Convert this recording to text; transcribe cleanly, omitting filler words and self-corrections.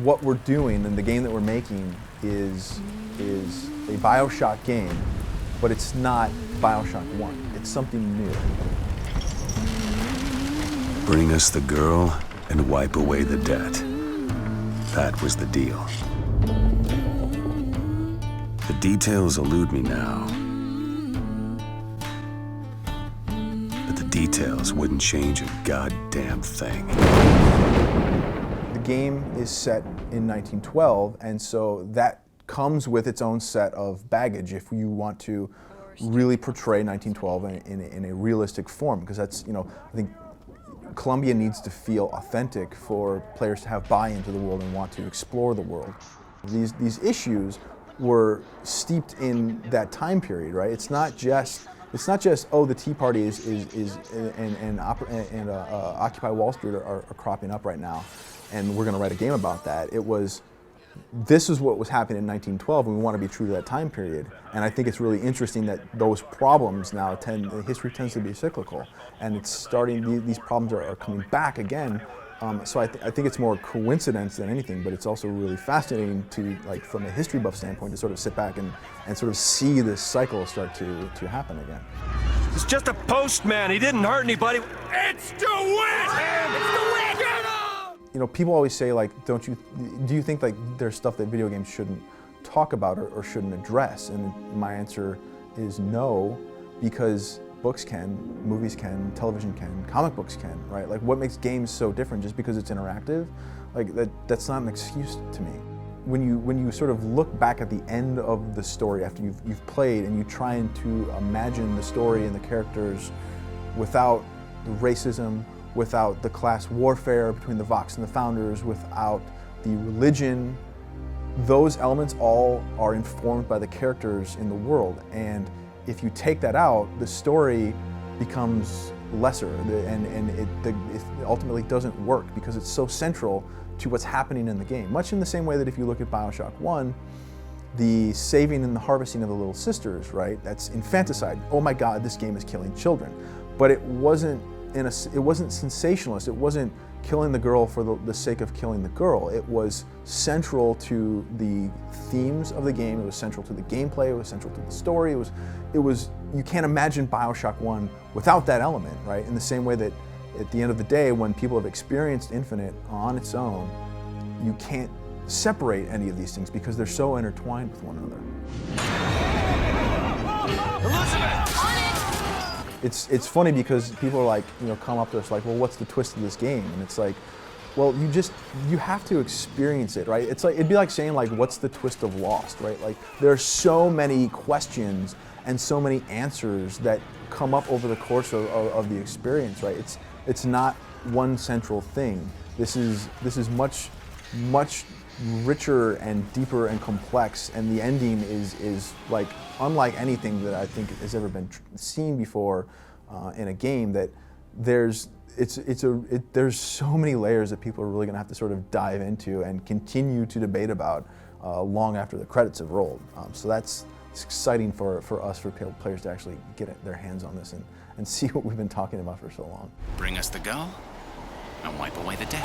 What we're doing and the game that we're making is a Bioshock game, but it's not Bioshock 1. It's something new. Bring us the girl and wipe away the debt. That was the deal. The details elude me now. But the details wouldn't change a goddamn thing. The game is set in 1912, and so that comes with its own set of baggage if you want to really portray 1912 in a realistic form, because that's, I think Columbia needs to feel authentic for players to have buy-in to the world and want to explore the world. These issues were steeped in that time period, right? It's not just oh, the Tea Party and Occupy Wall Street are cropping up right now, and we're going to write a game about that. This is what was happening in 1912, and we want to be true to that time period. And I think it's really interesting that those problems now history tends to be cyclical, and it's starting. These problems are coming back again. So I think it's more coincidence than anything, but it's also really fascinating to, like, from a history buff standpoint, to sort of sit back and sort of see this cycle start to happen again. It's just a postman. He didn't hurt anybody. It's DeWitt! It's DeWitt! People always say, like, do you think, like, there's stuff that video games shouldn't talk about or shouldn't address? And my answer is no, because books can, movies can, television can, comic books can, right? Like, what makes games so different just because it's interactive? Like, that's not an excuse to me. When you sort of look back at the end of the story after you've played, and you try to imagine the story and the characters without the racism, without the class warfare between the Vox and the Founders, without the religion, those elements all are informed by the characters in the world. And if you take that out, the story becomes lesser, and it ultimately doesn't work because it's so central to what's happening in the game. Much in the same way that if you look at Bioshock 1, the saving and the harvesting of the little sisters, right? That's infanticide. Oh my God, this game is killing children. But it wasn't sensationalist. It wasn't killing the girl for the sake of killing the girl. It was central to the themes of the game. It was central to the gameplay. It was central to the story. It was. You can't imagine Bioshock 1 without that element, right? In the same way that at the end of the day, when people have experienced Infinite on its own, you can't separate any of these things because they're so intertwined with one another. Elizabeth! It's funny because people are like, come up to us like, well, what's the twist of this game? And it's like, well, you have to experience it, right? It's like, it'd be like saying, like, what's the twist of Lost, right? Like, there are so many questions and so many answers that come up over the course of the experience, right? It's not one central thing. This is much richer and deeper and complex, and the ending is like unlike anything that I think has ever been seen before in a game. That there's so many layers that people are really going to have to sort of dive into and continue to debate about long after the credits have rolled. So it's exciting for us, for players to actually get their hands on this and see what we've been talking about for so long. Bring us the girl and wipe away the debt.